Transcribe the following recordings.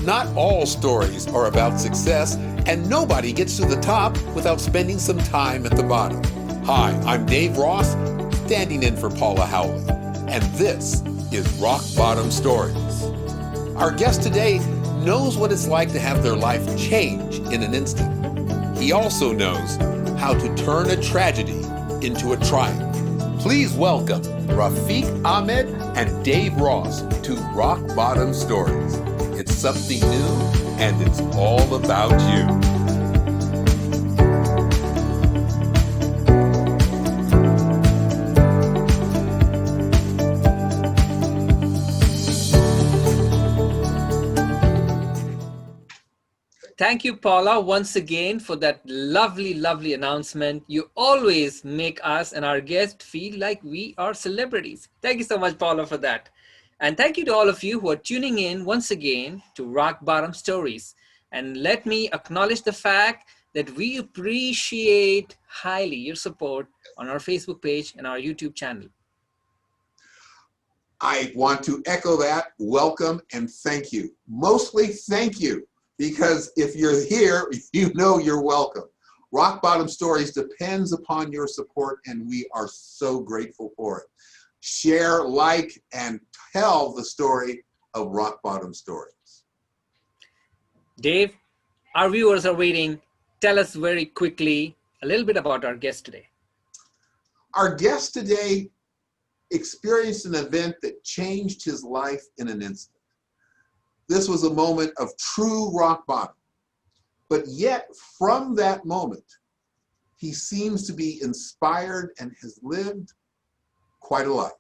Not all stories are about success, and nobody gets to the top without spending some time at the bottom. Hi, I'm Dave Ross, standing in for Paula Howley, and this is Rock Bottom Stories. Our guest today knows what it's like to have their life change in an instant. He also knows how to turn a tragedy into a triumph. Please welcome Rafiq Ahmed and Dave Ross to Rock Bottom Stories. It's something new, and it's all about you. Thank you, Paula, once again for that lovely, lovely announcement. You always make us and our guests feel like we are celebrities. Thank you so much, Paula, for that. And thank you to all of you who are tuning in once again to Rock Bottom Stories. And let me acknowledge the fact that we appreciate highly your support on our Facebook page and our YouTube channel. I want to echo that. Welcome and thank you. Mostly thank you, because if you're here, you know you're welcome. Rock Bottom Stories depends upon your support, and we are so grateful for it. Share, like, and tell the story of Rock Bottom Stories. Dave, our viewers are waiting. Tell us very quickly a little bit about our guest today. Our guest today experienced an event that changed his life in an instant. This was a moment of true rock bottom. But yet, from that moment, he seems to be inspired and has lived quite a life.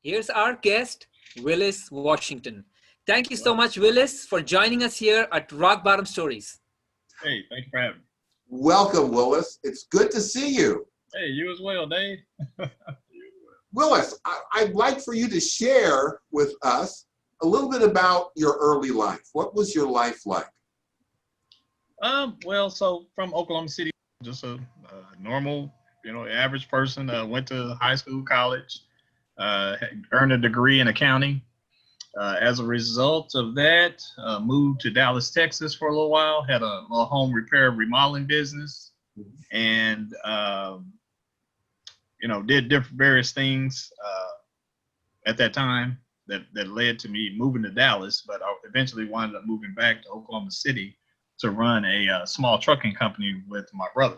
Here's our guest, WIllis Washington. Thank you so much, WIllis, for joining us here at Rock Bottom Stories. Hey, thank you for having me. Welcome, Willis. It's good to see you. Hey, you as well, Dave. Willis, I'd like for you to share with us a little bit about your early life. What was your life like? Well, so from Oklahoma City, just a normal, average person. Went to high school, college, earned a degree in accounting. As a result of that, moved to Dallas, Texas for a little while, had a little home repair remodeling business, and, did different various things at that time that led to me moving to Dallas, but I eventually wound up moving back to Oklahoma City to run a small trucking company with my brother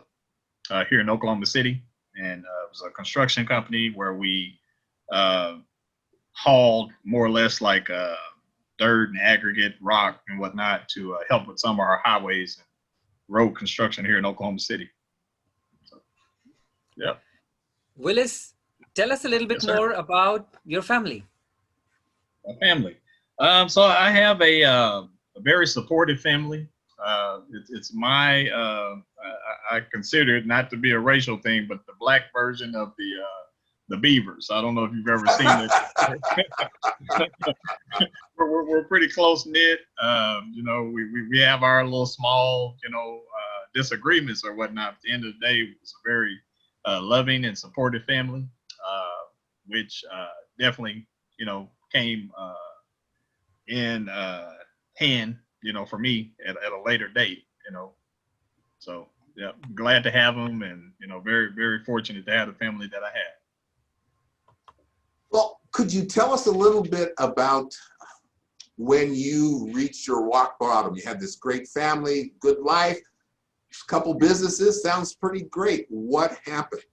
here in Oklahoma City. And it was a construction company where we hauled more or less like dirt and aggregate, rock and whatnot to help with some of our highways and road construction here in Oklahoma City. So, yeah. WIllis, tell us a little bit more about your family. My family. So I have a very supportive family. It's my, I consider it not to be a racial thing, but the black version of the Beavers. I don't know if you've ever seen it. we're pretty close knit. We have our little small, disagreements or whatnot. At the end of the day, it's a very loving and supportive family, which definitely, came in hand, for me at a later date, So yeah, glad to have them, and very, very fortunate to have the family that I had. Well, could you tell us a little bit about when you reached your rock bottom? You had this great family, good life. couple businesses. Sounds pretty great. What happened?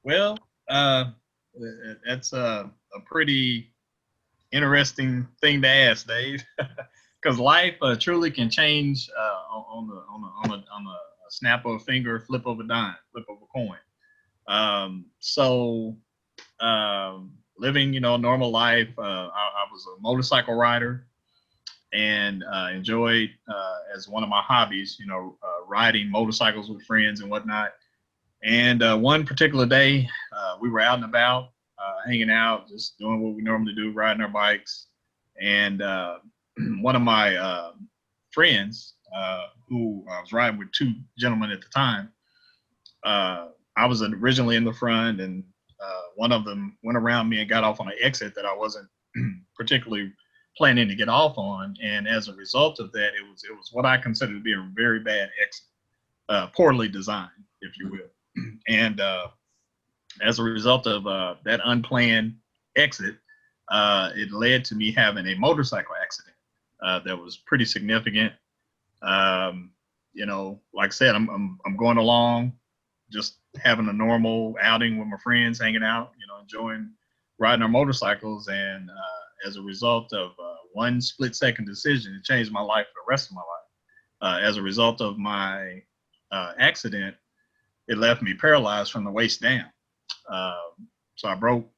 Well, that's a pretty interesting thing to ask, Dave, because life truly can change on a snap of a finger, flip of a dime, flip of a coin. So living, normal life. I was a motorcycle rider and enjoyed as one of my hobbies, riding motorcycles with friends and whatnot. And one particular day, we were out and about, hanging out, just doing what we normally do, riding our bikes. And one of my friends, who I was riding with two gentlemen at the time, I was originally in the front, and one of them went around me and got off on an exit that I wasn't particularly planning to get off on. And as a result of that, it was what I consider to be a very bad exit, poorly designed, if you will. And as a result of that unplanned exit, it led to me having a motorcycle accident that was pretty significant. Like I said, I'm going along, just having a normal outing with my friends, hanging out, enjoying riding our motorcycles. And as a result of one split-second decision, it changed my life for the rest of my life. As a result of my accident, it left me paralyzed from the waist down. So I broke,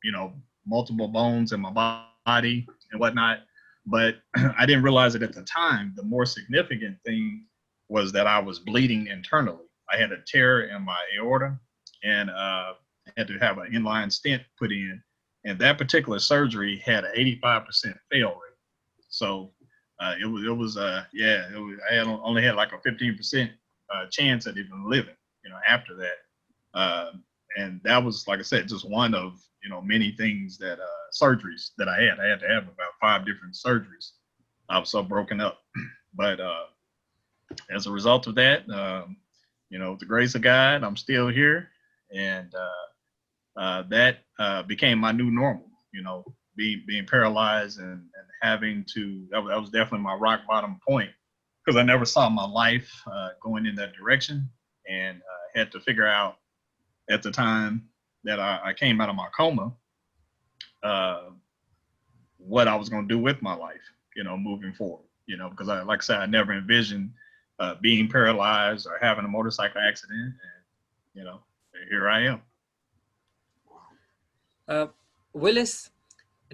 multiple bones in my body and whatnot. But I didn't realize it at the time. The more significant thing was that I was bleeding internally. I had a tear in my aorta and had to have an inline stent put in. And that particular surgery had an 85% fail rate. So I only had like a 15% chance at even living, after that. And that was, like I said, just one of, many things that surgeries that I had. I had to have about 5 different surgeries. I was so broken up. But as a result of that, with the grace of God, I'm still here. And that became my new normal, being paralyzed and having to, that was definitely my rock bottom point, because I never saw my life going in that direction, and had to figure out at the time that I came out of my coma, what I was going to do with my life, moving forward, because like I said, I never envisioned being paralyzed or having a motorcycle accident. And, here I am. Willis,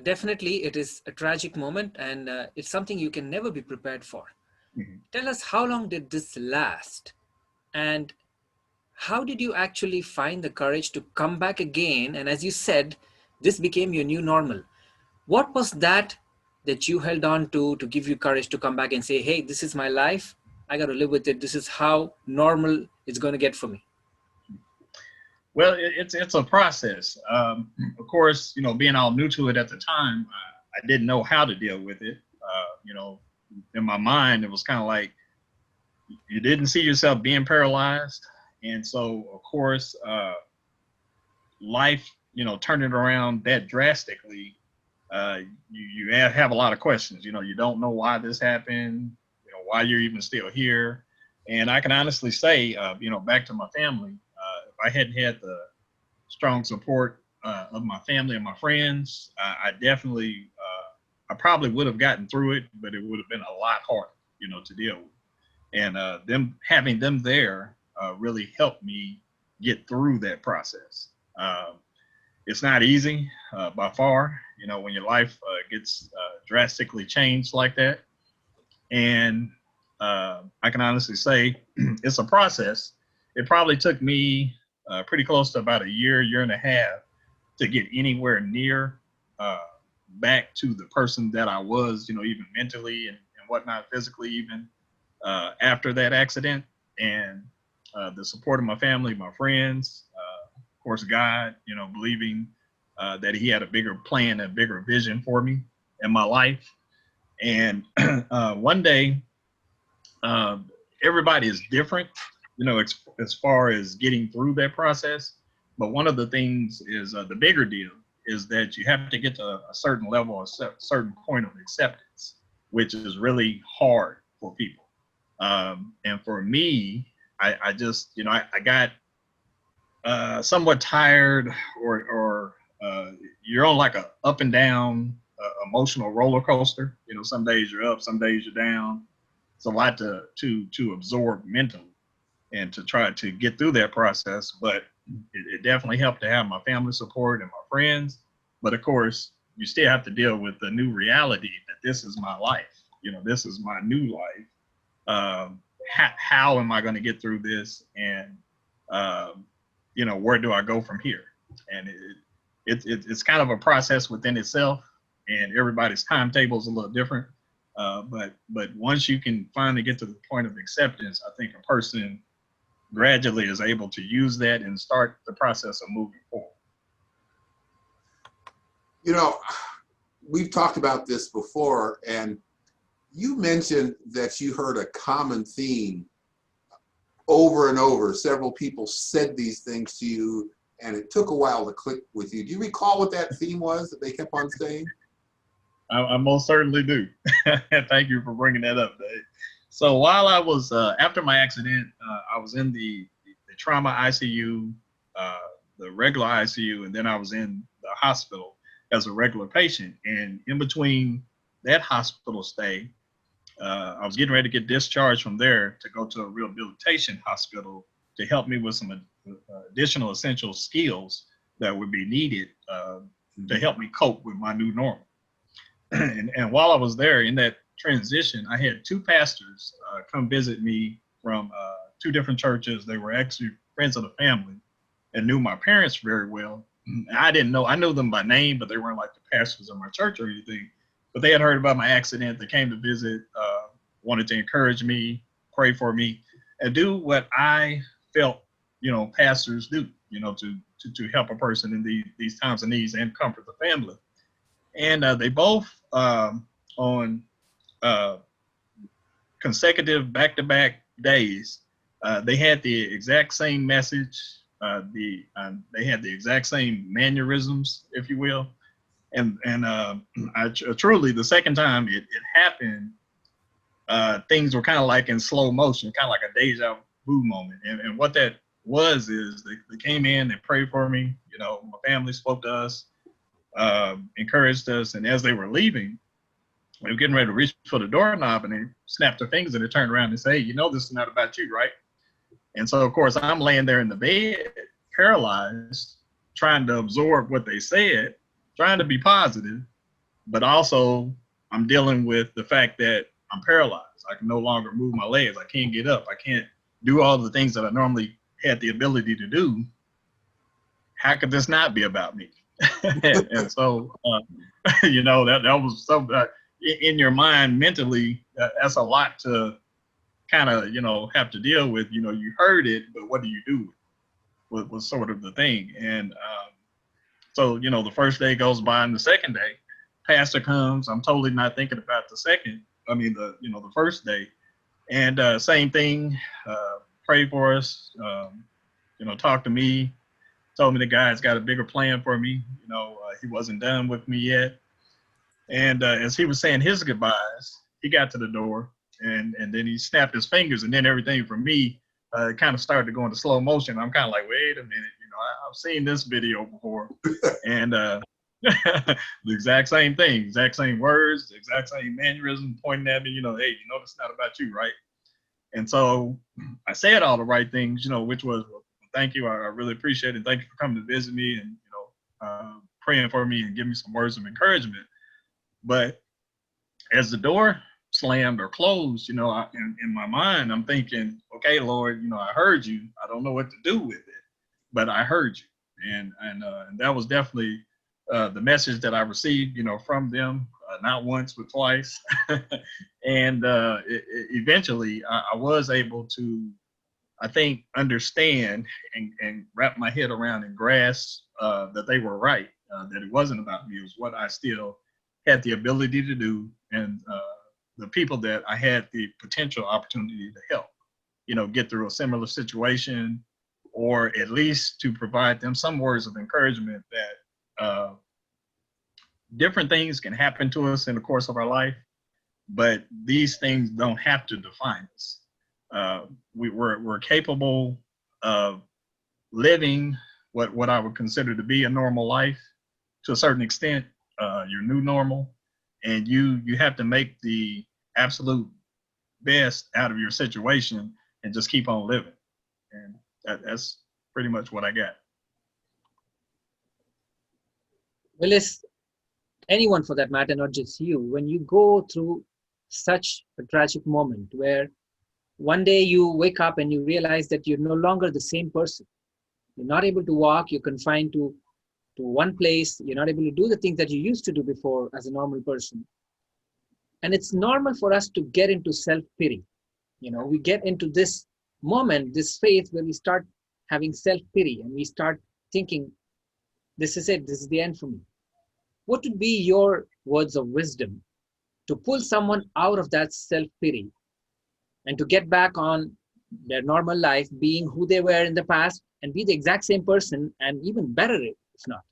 definitely it is a tragic moment, and it's something you can never be prepared for. Mm-hmm. Tell us, how long did this last? And how did you actually find the courage to come back again? And as you said, this became your new normal. What was that you held on to give you courage to come back and say, hey, this is my life. I got to live with it. This is how normal it's going to get for me. Well, it's a process. Of course, being all new to it at the time, I didn't know how to deal with it. In my mind, it was kind of like you didn't see yourself being paralyzed. And so, of course, life, turning around that drastically, you have a lot of questions. You don't know why this happened, why you're even still here. And I can honestly say, back to my family, if I hadn't had the strong support of my family and my friends, I definitely, I probably would have gotten through it, but it would have been a lot harder, to deal with. And having them there really helped me get through that process. It's not easy by far, when your life gets drastically changed like that. And I can honestly say it's a process. It probably took me pretty close to about a year and a half to get anywhere near back to the person that I was, even mentally and whatnot, physically even, after that accident. And the support of my family, my friends, of course, God, believing that he had a bigger plan, a bigger vision for me in my life. And one day, everybody is different, as far as getting through that process. But one of the things is the bigger deal is that you have to get to a certain level, a certain point of acceptance, which is really hard for people. And for me, I just, I got somewhat tired, or you're on like a up and down emotional roller coaster. Some days you're up, some days you're down. It's a lot to absorb mentally and to try to get through that process. But it definitely helped to have my family support and my friends. But of course, you still have to deal with the new reality that this is my life. This is my new life. How am I going to get through this? And, where do I go from here? And it's kind of a process within itself, and everybody's timetable is a little different. But once you can finally get to the point of acceptance, I think a person gradually is able to use that and start the process of moving forward. We've talked about this before, and you mentioned that you heard a common theme over and over. Several people said these things to you, and it took a while to click with you. Do you recall what that theme was that they kept on saying? I most certainly do. Thank you for bringing that up, Dave. So while I was, after my accident, I was in the trauma ICU, the regular ICU, and then I was in the hospital as a regular patient. And in between that hospital stay, I was getting ready to get discharged from there to go to a rehabilitation hospital to help me with some additional essential skills that would be needed to help me cope with my new normal. And while I was there in that transition, I had two pastors come visit me from two different churches. They were actually friends of the family and knew my parents very well. I knew them by name, but they weren't like the pastors of my church or anything. But they had heard about my accident. They came to visit, wanted to encourage me, pray for me, and do what I felt, pastors do, to help a person in these times of needs and comfort the family. And they both, on consecutive back-to-back days, they had the exact same message. They had the exact same mannerisms, if you will. And I truly, the second time it happened, things were kind of like in slow motion, kind of like a deja vu moment. And what that was is they came in, they prayed for me. My family spoke to us, encouraged us. And as they were leaving, they were getting ready to reach for the doorknob, and they snapped their fingers and they turned around and say, hey, this is not about you, right? And so, of course, I'm laying there in the bed, paralyzed, trying to absorb what they said, trying to be positive, but also I'm dealing with the fact that I'm paralyzed. I can no longer move my legs. I can't get up. I can't do all the things that I normally had the ability to do. How could this not be about me? And so, that was something in your mind mentally, that's a lot to kind of, have to deal with. You heard it, but what do you do with it? Was sort of the thing. And so, the first day goes by, and the second day, pastor comes. I'm totally not thinking about the first day. And same thing, pray for us, talk to me, told me the guy's got a bigger plan for me. He wasn't done with me yet. And as he was saying his goodbyes, he got to the door, and then he snapped his fingers, and then everything for me kind of started to go into slow motion. I'm kind of like, wait a minute, I've seen this video before. And the exact same thing, exact same words, the exact same mannerism pointing at me, hey, it's not about you, right? And so I said all the right things, which was, well, thank you, I really appreciate it. Thank you for coming to visit me and, praying for me and giving me some words of encouragement. But as the door slammed or closed, in my mind, I'm thinking, okay, Lord, I heard you. I don't know what to do with it, but I heard you. And that was definitely the message that I received, from them, not once, but twice. And eventually I was able to, I think, understand and wrap my head around and grasp that they were right, that it wasn't about me. It was what I still had the ability to do, and the people that I had the potential opportunity to help, get through a similar situation, or at least to provide them some words of encouragement that different things can happen to us in the course of our life, but these things don't have to define us. we're capable of living what I would consider to be a normal life to a certain extent, your new normal, and you have to make the absolute best out of your situation and just keep on living. And that's pretty much what I got. Willis, anyone for that matter, not just you, when you go through such a tragic moment where one day you wake up and you realize that you're no longer the same person. You're not able to walk, you're confined to one place, you're not able to do the things that you used to do before as a normal person. And it's normal for us to get into self-pity. We get into this moment, this phase where we start having self-pity and we start thinking, this is it, this is the end for me. What would be your words of wisdom to pull someone out of that self-pity and to get back on their normal life, being who they were in the past and be the exact same person and even better if not?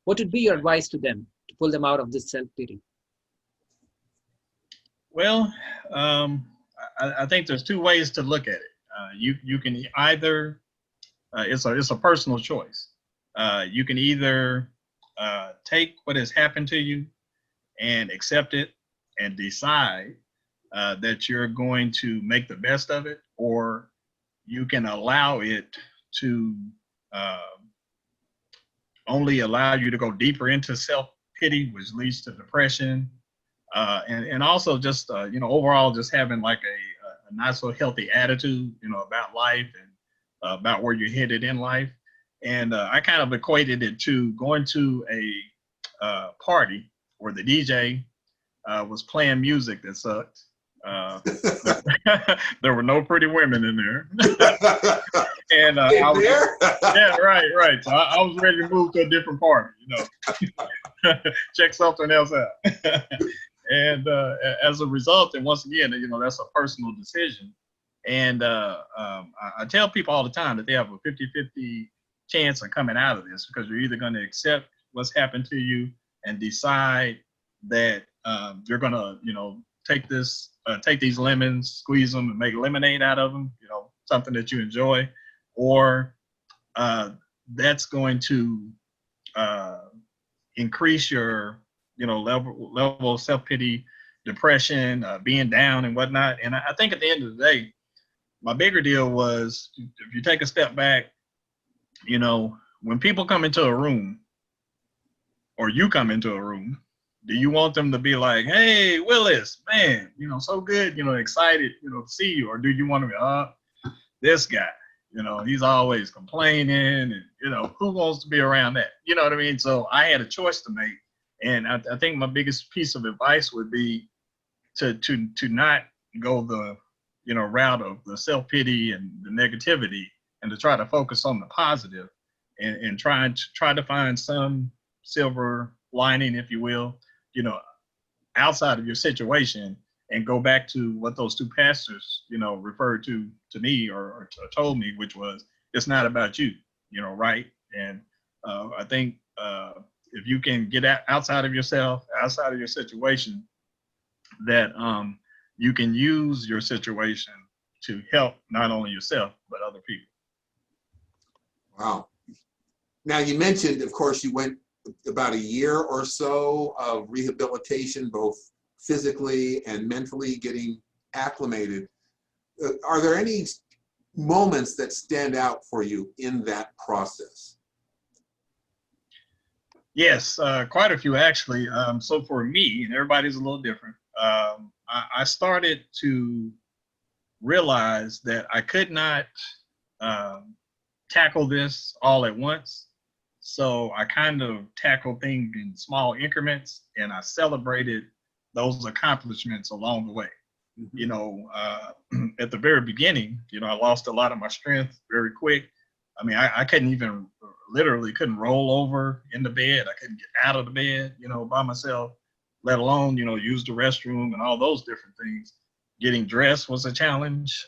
What would be your advice to them to pull them out of this self-pity? Well, I think there's two ways to look at it. You can either it's a personal choice. You can either take what has happened to you and accept it and decide that you're going to make the best of it, or you can allow it to only allow you to go deeper into self-pity, which leads to depression, and also just overall just having like a not so healthy attitude, about life and about where you're headed in life. And I kind of equated it to going to a party where the DJ was playing music that sucked. There were no pretty women in there. And I was, yeah, right. So I was ready to move to a different party, check something else out. And as a result, and once again, that's a personal decision. And I tell people all the time that they have a 50-50 chance of coming out of this, because you're either going to accept what's happened to you and decide that you're going to, take these lemons, squeeze them, and make lemonade out of them, something that you enjoy, or that's going to increase your level of self-pity, depression, being down and whatnot. And I think at the end of the day, my bigger deal was, if you take a step back, when people come into a room, or you come into a room, do you want them to be like, hey, Willis, man, so good, excited, to see you? Or do you want to be, this guy, he's always complaining, and, who wants to be around that? You know what I mean? So I had a choice to make. And I think my biggest piece of advice would be to not go the, route of the self-pity and the negativity, and to try to focus on the positive, and try to find some silver lining, if you will, outside of your situation, and go back to what those two pastors, referred to me or told me, which was, it's not about you, right? And I think if you can get outside of yourself, outside of your situation, that you can use your situation to help not only yourself, but other people. Wow. Now, you mentioned, of course, you went about a year or so of rehabilitation, both physically and mentally, getting acclimated. Are there any moments that stand out for you in that process? Yes, quite a few actually. So for me, and everybody's a little different, I started to realize that I could not tackle this all at once. So I kind of tackled things in small increments, and I celebrated those accomplishments along the way. At the very beginning, I lost a lot of my strength very quick. I mean, I literally couldn't roll over in the bed. I couldn't get out of the bed, by myself, let alone, use the restroom and all those different things. Getting dressed was a challenge.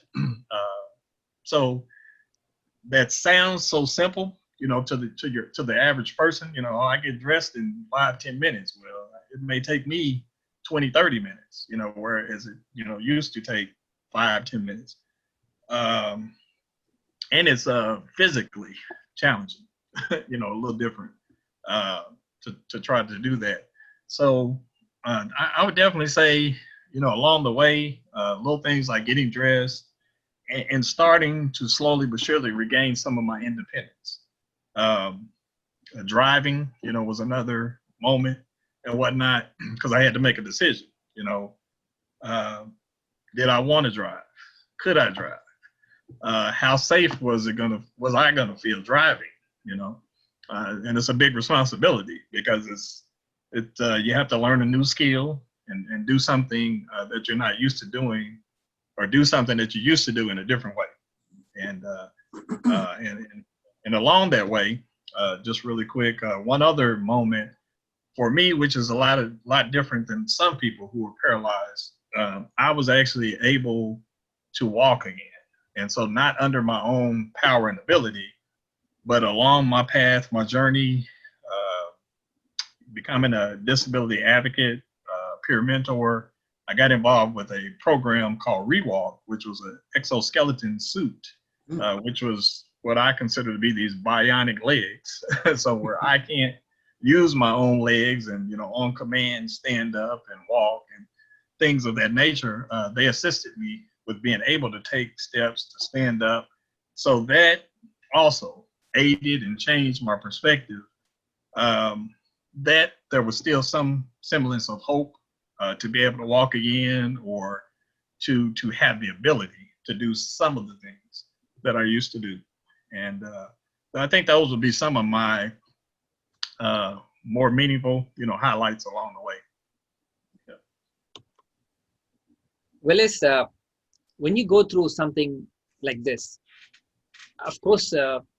So that sounds so simple, to the average person. I get dressed in 5-10 minutes. Well, it may take me 20-30 minutes, whereas it, used to take 5-10 minutes. um, and it's physically challenging, you know, a little different uh, to try to do that. So I would definitely say, you know, along the way, little things like getting dressed and starting to slowly but surely regain some of my independence. Um, Driving, you know, was another moment and whatnot because I had to make a decision. You know, uh, did I want to drive? Could I drive? How safe was I gonna feel driving? You know, and it's a big responsibility because you have to learn a new skill and do something that you're not used to doing, or do something that you used to do in a different way. And and along that way, just really quick, one other moment for me, which is a lot different than some people who are paralyzed. I was actually able to walk again, and so not under my own power and ability, but along my path, my journey, becoming a disability advocate, peer mentor. I got involved with a program called Rewalk, which was an exoskeleton suit, which was what I consider to be these bionic legs. So where I can't use my own legs and, you know, on command, stand up and walk and things of that nature, they assisted me with being able to take steps to stand up. So that also aided and changed my perspective, that there was still some semblance of hope to be able to walk again, or to have the ability to do some of the things that I used to do. And I think those would be some of my more meaningful, you know, highlights along the way. Yeah. Willis, when you go through something like this, of course,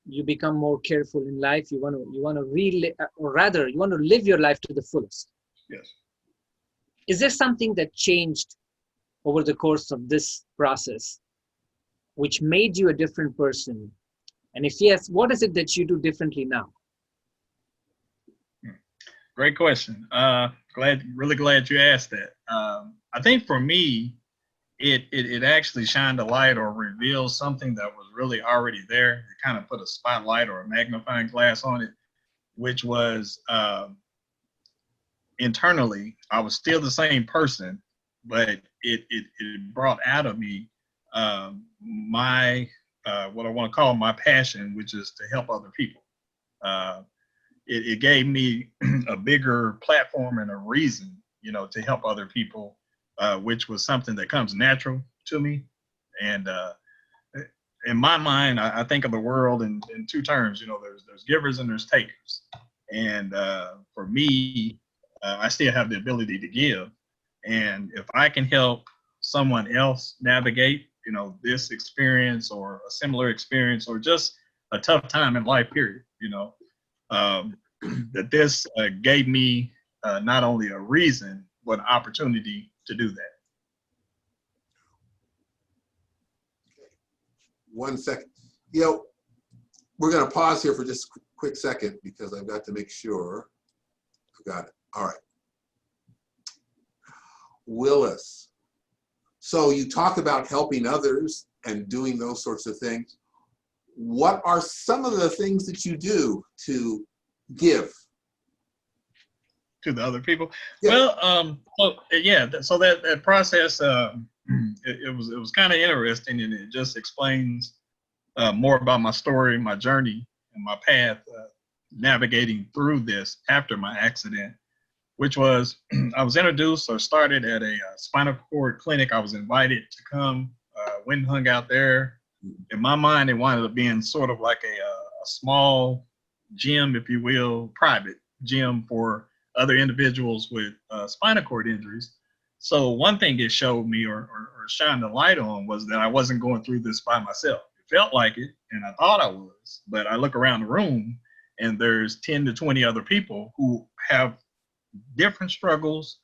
you become more careful in life. You want to really, or rather, you want to live your life to the fullest. Yes. Is there something that changed over the course of this process, which made you a different person? And if yes, what is it that you do differently now? Great question. Really glad you asked that. I think for me, it actually shined a light or revealed something that was really already there. It kind of put a spotlight or a magnifying glass on it, which was internally, I was still the same person, but it brought out of me my what I want to call my passion, which is to help other people. It gave me a bigger platform and a reason, you know, to help other people, which was something that comes natural to me. And in my mind, I think of the world in two terms. You know, there's givers and there's takers. And for me, I still have the ability to give. And if I can help someone else navigate, you know, this experience or a similar experience or just a tough time in life, period, you know, that this gave me not only a reason, but an opportunity to do that. 1 second. You know, we're going to pause here for just a quick second because I've got to make sure I've got it. All right. Willis. So you talk about helping others and doing those sorts of things. What are some of the things that you do to give to the other people? Yeah. Well, so that process, it was kind of interesting, and it just explains more about my story, my journey, and my path navigating through this after my accident, which was I was introduced or started at a spinal cord clinic. I was invited to come, went and hung out there. In my mind, it wound up being sort of like a small gym, if you will, private gym for other individuals with spinal cord injuries. So one thing it showed me or shined a light on was that I wasn't going through this by myself. It felt like it, and I thought I was, but I look around the room and there's 10 to 20 other people who have different struggles,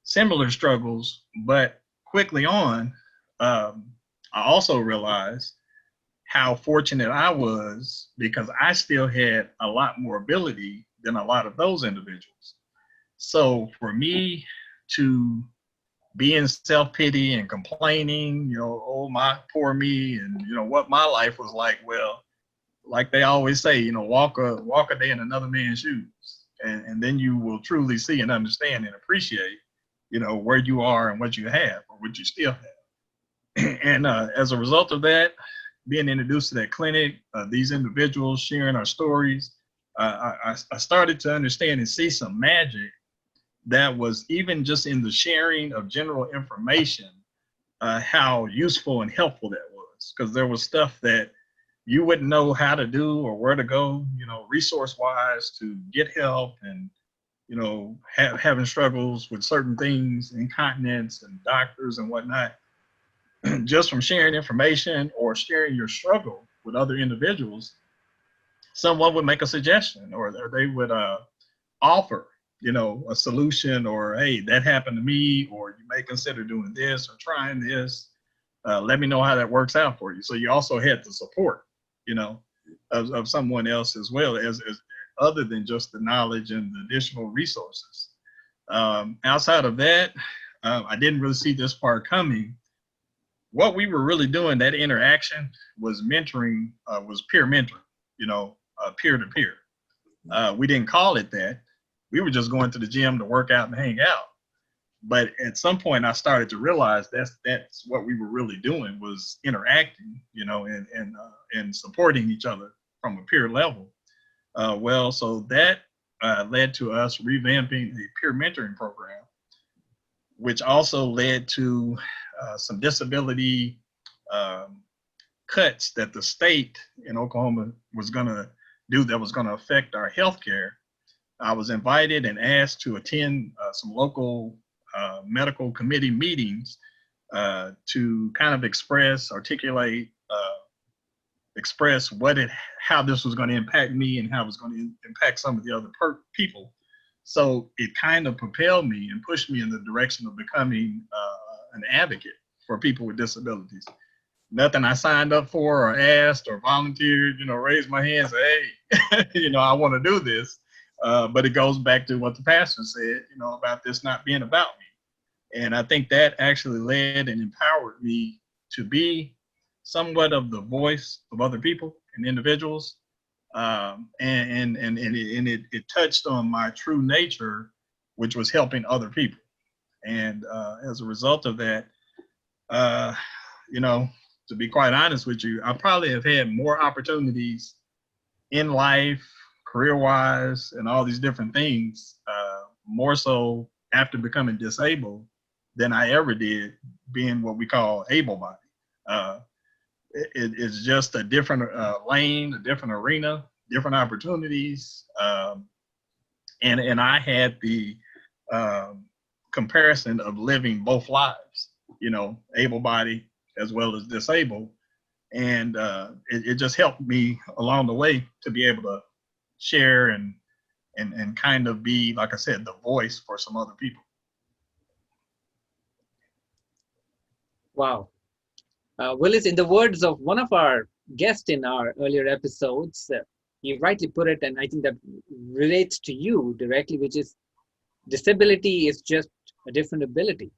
similar struggles, but quickly on, I also realized how fortunate I was because I still had a lot more ability than a lot of those individuals. So for me to being self-pity and complaining, oh, my poor me, and what my life was like. Well, like they always say, walk a day in another man's shoes, and then you will truly see and understand and appreciate, where you are and what you have or what you still have. And as a result of that, being introduced to that clinic, these individuals sharing our stories, I started to understand and see some magic that was even just in the sharing of general information, how useful and helpful that was. Because there was stuff that you wouldn't know how to do or where to go, resource wise to get help, and, having struggles with certain things, incontinence and doctors and whatnot. Just from sharing information or sharing your struggle with other individuals, someone would make a suggestion, or they would offer, a solution, or, hey, that happened to me, or you may consider doing this or trying this. Let me know how that works out for you. So you also had the support, of someone else, as well as other than just the knowledge and the additional resources. Outside of that, I didn't really see this part coming. What we were really doing, that interaction, was mentoring, was peer mentoring, peer to peer. We didn't call it that. We were just going to the gym to work out and hang out. But at some point, I started to realize that's what we were really doing, was interacting, and supporting each other from a peer level. So that led to us revamping a peer mentoring program, which also led to some disability cuts that the state in Oklahoma was going to do, that was going to affect our healthcare. I was invited and asked to attend some local medical committee meetings to kind of articulate, express how this was going to impact me and how it was going to impact some of the other people. So it kind of propelled me and pushed me in the direction of becoming an advocate for people with disabilities. Nothing I signed up for or asked or volunteered, raised my hand, say, hey, I want to do this. But it goes back to what the pastor said, about this not being about me. And I think that actually led and empowered me to be somewhat of the voice of other people and individuals. And it touched on my true nature, which was helping other people. And as a result of that, to be quite honest with you, I probably have had more opportunities in life, career-wise, and all these different things, more so after becoming disabled than I ever did being what we call able-bodied. It's just a different lane, a different arena, different opportunities. And I had the comparison of living both lives, able-bodied as well as disabled. And it just helped me along the way to be able to share and kind of be, like I said, the voice for some other people. Wow. Willis, in the words of one of our guests in our earlier episodes, you rightly put it, and I think that relates to you directly, which is disability is just a different ability.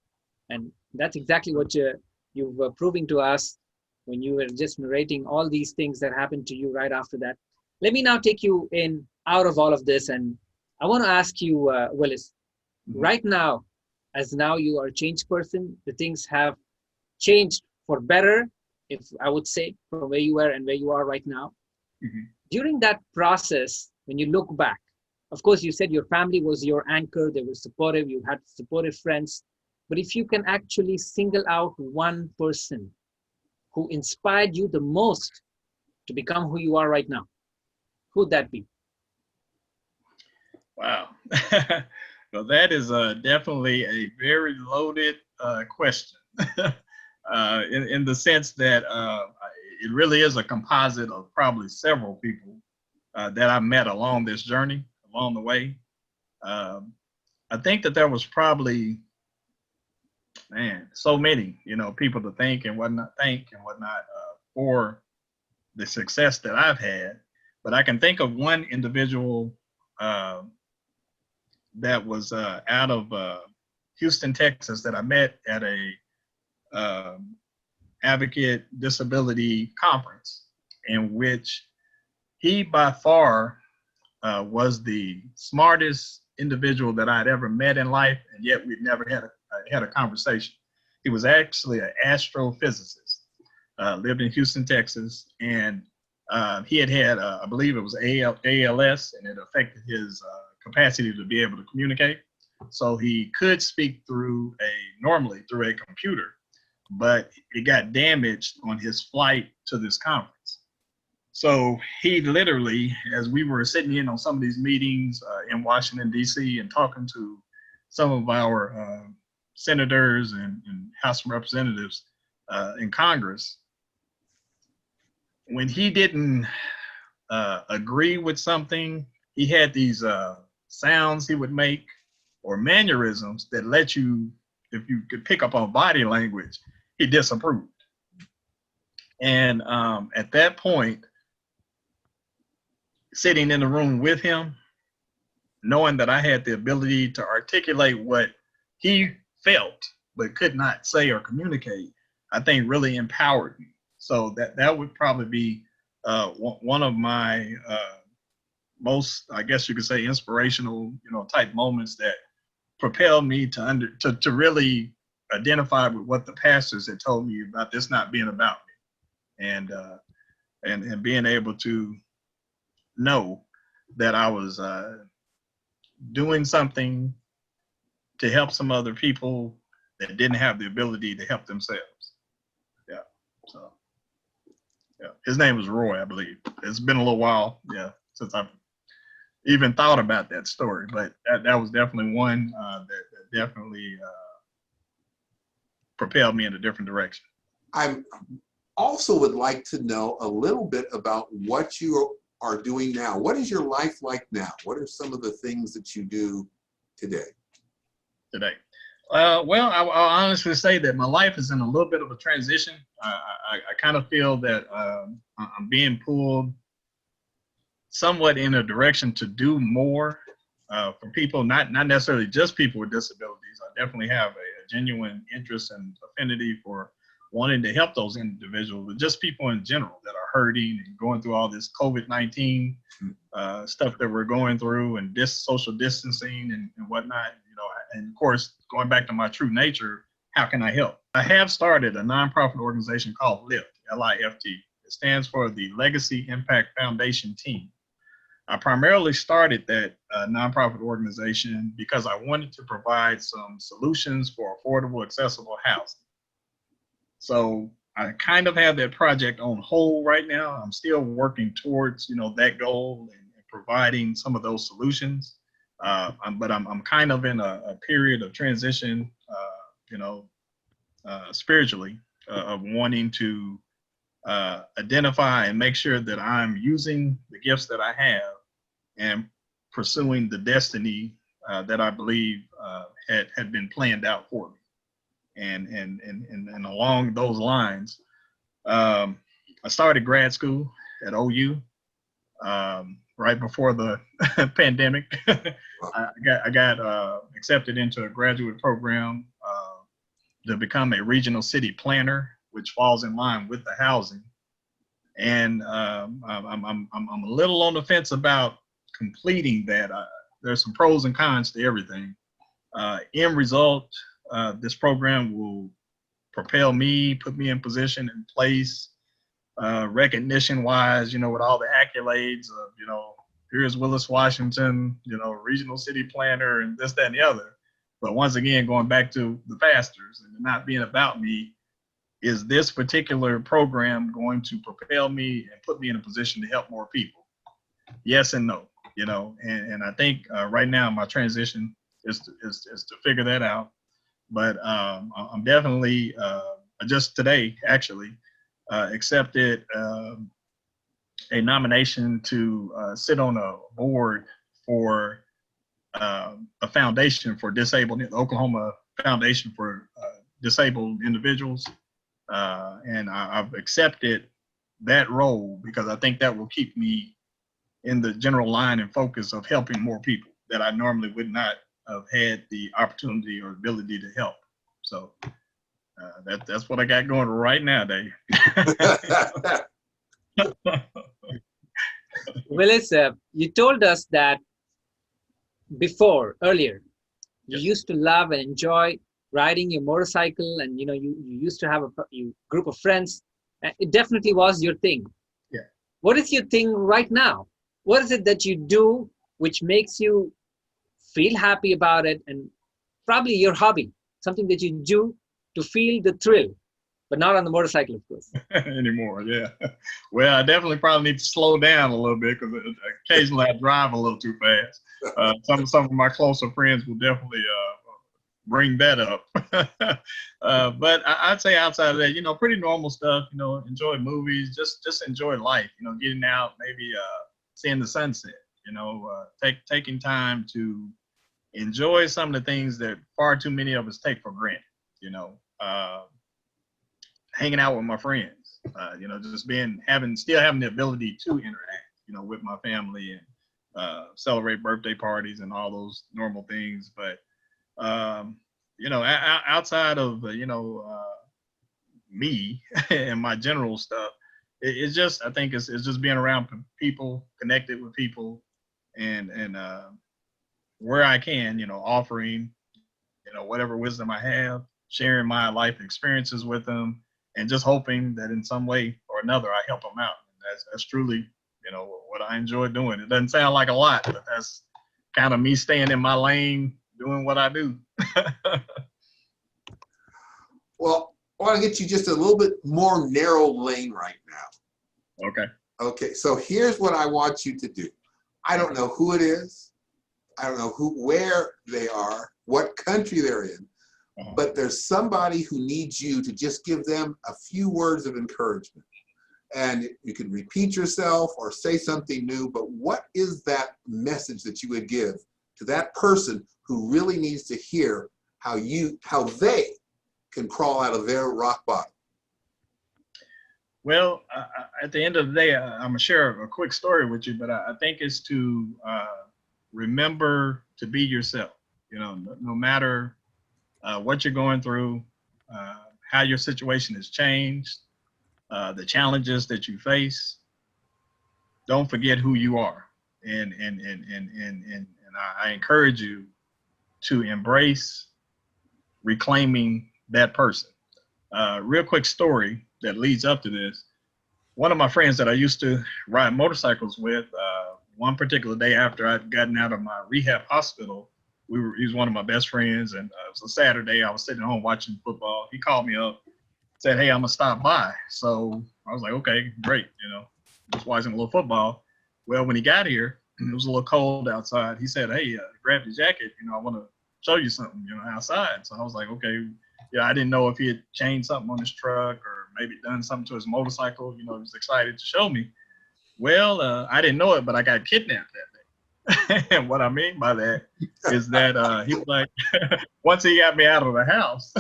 And that's exactly what you were proving to us when you were just narrating all these things that happened to you right after that. Let me now take you out of all of this. And I want to ask you, Willis, right now, as now you are a changed person, the things have changed for better, if I would say, from where you were and where you are right now. During that process, when you look back, of course, you said your family was your anchor. They were supportive. You had supportive friends. But if you can actually single out one person who inspired you the most to become who you are right now, who would that be? Wow. Well, that is definitely a very loaded question in the sense that it really is a composite of probably several people that I met along this journey, along the way. I think that there was probably, so many, people to thank and whatnot for the success that I've had. But I can think of one individual that was out of Houston, Texas, that I met at a advocate disability conference, in which he by far was the smartest individual that I'd ever met in life, and yet we'd never had a conversation. He was actually an astrophysicist, lived in Houston, Texas, and he had I believe it was ALS, and it affected his capacity to be able to communicate. So he could speak normally through a computer, but it got damaged on his flight to this conference. So he literally, as we were sitting in on some of these meetings in Washington, D.C., and talking to some of our senators and House of Representatives in Congress, when he didn't agree with something, he had these sounds he would make or mannerisms that let you, if you could pick up on body language, he disapproved. And at that point, sitting in the room with him, knowing that I had the ability to articulate what he felt but could not say or communicate, I think really empowered me. So that would probably be one of my most, I guess you could say, inspirational, type moments that propelled me to really identify with what the pastors had told me about this not being about me, and being able to know that I was doing something to help some other people that didn't have the ability to help themselves. Yeah. So, yeah, his name was Roy, I believe. It's been a little while, since I've even thought about that story, but that was definitely one that definitely propelled me in a different direction. I also would like to know a little bit about what you are doing now. What is your life like now? What are some of the things that you do today? Well, I'll honestly say that my life is in a little bit of a transition. I kind of feel that I'm being pulled somewhat in a direction to do more for people, not necessarily just people with disabilities. I definitely have a genuine interest and affinity for wanting to help those individuals, but just people in general that are hurting and going through all this COVID-19 stuff that we're going through, and social distancing and whatnot, and of course, going back to my true nature, how can I help? I have started a nonprofit organization called LIFT, L-I-F-T. It stands for the Legacy Impact Foundation Team. I primarily started that nonprofit organization because I wanted to provide some solutions for affordable, accessible housing. So I kind of have that project on hold right now. I'm still working towards, that goal and providing some of those solutions. But I'm kind of in a period of transition, spiritually, of wanting to identify and make sure that I'm using the gifts that I have and pursuing the destiny that I believe had been planned out for me. And along those lines, I started grad school at OU right before the pandemic. I got accepted into a graduate program to become a regional city planner, which falls in line with the housing. And I'm a little on the fence about completing that. There's some pros and cons to everything. End result, this program will propel me, put me in position and place, recognition wise, with all the accolades of, here's WIllis Washington, regional city planner and this, that, and the other. But once again, going back to the pastors and not being about me, is this particular program going to propel me and put me in a position to help more people? Yes and no, and I think right now my transition is to figure that out. But I'm definitely, just today actually, accepted a nomination to sit on a board for a foundation for disabled, the Oklahoma Foundation for Disabled Individuals. And I've accepted that role because I think that will keep me in the general line and focus of helping more people that I normally would not have had the opportunity or ability to help. So that's what I got going right now, Dave. Willis, you told us that earlier, you Yes. used to love and enjoy riding your motorcycle, and you used to have a group of friends. It definitely was your thing. Yeah. What is your thing right now? What is it that you do which makes you feel happy about it, and probably your hobby, something that you do to feel the thrill, but not on the motorcycle, of course. Anymore, yeah. Well, I definitely probably need to slow down a little bit because occasionally I drive a little too fast. Some of my closer friends will definitely bring that up. But I'd say outside of that, pretty normal stuff. Enjoy movies, just enjoy life. Getting out, maybe seeing the sunset. Taking time to enjoy some of the things that far too many of us take for granted. Hanging out with my friends, just still having the ability to interact, with my family and celebrate birthday parties and all those normal things. But, outside of, me and my general stuff, I think it's just being around people, connected with people, and where I can, offering, whatever wisdom I have, sharing my life experiences with them, and just hoping that in some way or another I help them out. And that's truly, what I enjoy doing. It doesn't sound like a lot, but that's kind of me staying in my lane, doing what I do. Well, I want to get you just a little bit more narrow lane right now. Okay. Okay, so here's what I want you to do. I don't know who it is. I don't know where they are, what country they're in, but there's somebody who needs you to just give them a few words of encouragement. And you can repeat yourself or say something new, but what is that message that you would give to that person who really needs to hear how they can crawl out of their rock bottom? Well, at the end of the day, I'm going to share a quick story with you, but I think it's to remember to be yourself, no matter what you're going through, how your situation has changed, the challenges that you face. Don't forget who you are, and I encourage you to embrace reclaiming that person. Real quick story that leads up to this. One of my friends that I used to ride motorcycles with, one particular day after I'd gotten out of my rehab hospital, he was one of my best friends, and it was a Saturday. I was sitting at home watching football. He called me up, said, "Hey, I'm gonna stop by." So I was like, "Okay, great." Just watching a little football. Well, when he got here, it was a little cold outside. He said, "Hey, grab your jacket. I want to show you something, outside." So I was like, "Okay." I didn't know if he had changed something on his truck or maybe done something to his motorcycle. He was excited to show me. Well, I didn't know it, but I got kidnapped that day. And what I mean by that is that he was like, once he got me out of the house,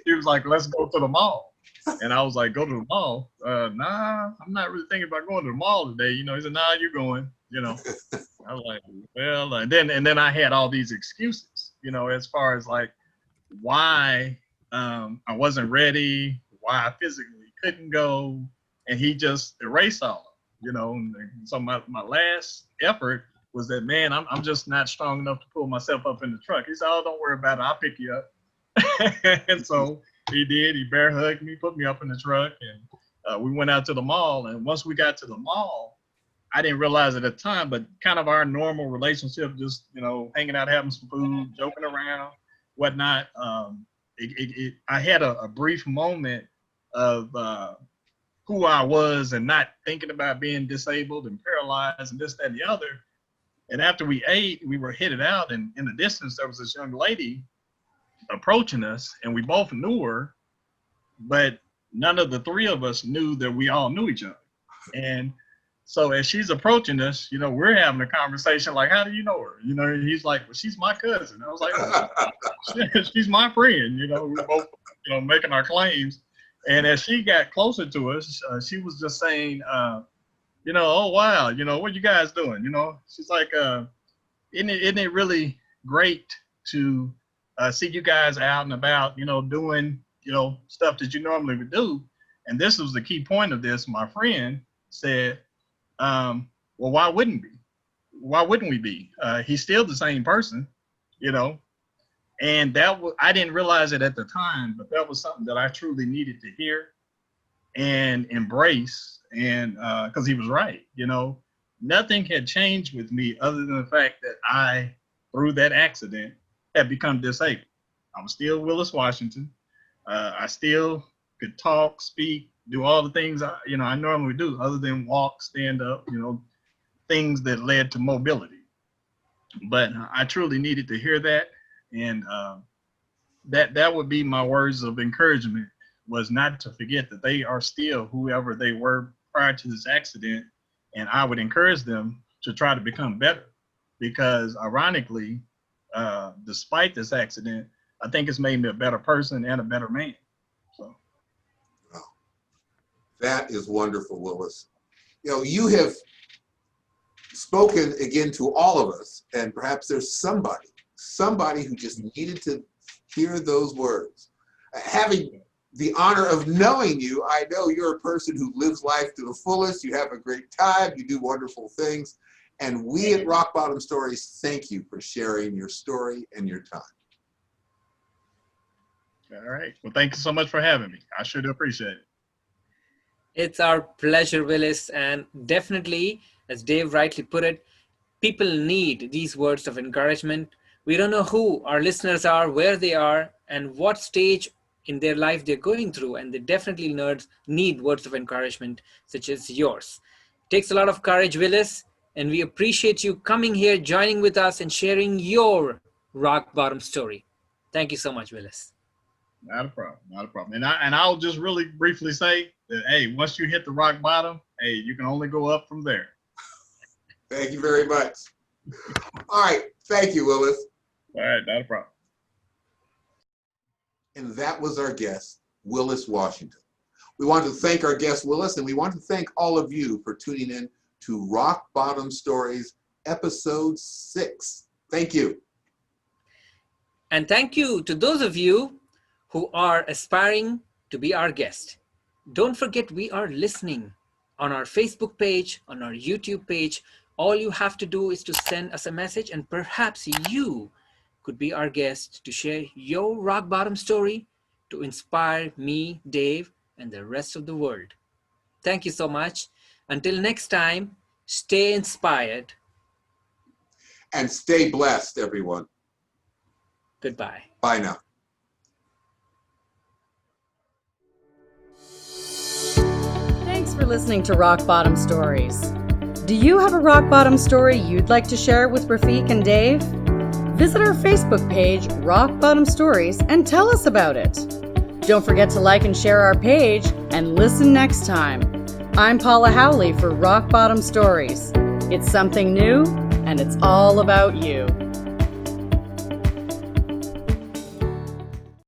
he was like, "Let's go to the mall." And I was like, "Go to the mall?" Nah, I'm not really thinking about going to the mall today. He said, "Nah, you're going." I was like, well, and then I had all these excuses, as far as like why I wasn't ready, why I physically couldn't go, and he just erased all of them, And so my last effort was that, "Man, I'm just not strong enough to pull myself up in the truck." He said, "Oh, don't worry about it. I'll pick you up." And so he did. He bear hugged me, put me up in the truck, and we went out to the mall. And once we got to the mall, I didn't realize at the time, but kind of our normal relationship, just, hanging out, having some food, joking around, whatnot. I had a brief moment of who I was and not thinking about being disabled and paralyzed and this, that, and the other. And after we ate, we were headed out, and in the distance, there was this young lady approaching us, and we both knew her, but none of the three of us knew that we all knew each other. And so as she's approaching us, we're having a conversation like, "How do you know her?" He's like, "Well, she's my cousin." I was like, "Well, she's my friend." We're both, making our claims. And as she got closer to us, she was just saying, "Oh, wow, what you guys doing?" She's like, isn't it really great to see you guys out and about, doing, stuff that you normally would do. And this was the key point of this. My friend said, well, why wouldn't we? Why wouldn't we be? He's still the same person, and I didn't realize it at the time, but that was something that I truly needed to hear and embrace. And because he was right, nothing had changed with me other than the fact that I, through that accident, had become disabled. I was still WIllis Washington. I still could talk, speak, do all the things I normally do, other than walk, stand up, things that led to mobility. But I truly needed to hear that, and that would be my words of encouragement, was not to forget that they are still whoever they were prior to this accident, and I would encourage them to try to become better, because ironically, despite this accident, I think it's made me a better person and a better man. So, wow. That is wonderful, Willis. You have spoken again to all of us, and perhaps there's somebody who just needed to hear those words. Having the honor of knowing you, I know you're a person who lives life to the fullest. You have a great time. You do wonderful things. And we at Rock Bottom Stories thank you for sharing your story and your time. All right. Well, thank you so much for having me. I sure do appreciate it. It's our pleasure, Willis. And definitely, as Dave rightly put it, people need these words of encouragement. We don't know who our listeners are, where they are, and what stage in their life they're going through. And they definitely need words of encouragement such as yours. It takes a lot of courage, Willis. And we appreciate you coming here, joining with us, and sharing your rock bottom story. Thank you so much, Willis. Not a problem. Not a problem. And I'll just really briefly say that, hey, once you hit the rock bottom, hey, you can only go up from there. Thank you very much. All right. Thank you, Willis. All right. Not a problem. And that was our guest, Willis Washington. We want to thank our guest, Willis, and we want to thank all of you for tuning in to Rock Bottom Stories, Episode 6. Thank you. And thank you to those of you who are aspiring to be our guest. Don't forget, we are listening on our Facebook page, on our YouTube page. All you have to do is to send us a message, and perhaps you could be our guest to share your rock bottom story to inspire me, Dave, and the rest of the world. Thank you so much. Until next time, stay inspired. And stay blessed, everyone. Goodbye. Bye now. Thanks for listening to Rock Bottom Stories. Do you have a rock bottom story you'd like to share with Rafiq and Dave? Visit our Facebook page, Rock Bottom Stories, and tell us about it. Don't forget to like and share our page, and listen next time. I'm Paula Howley for Rock Bottom Stories. It's something new, and it's all about you.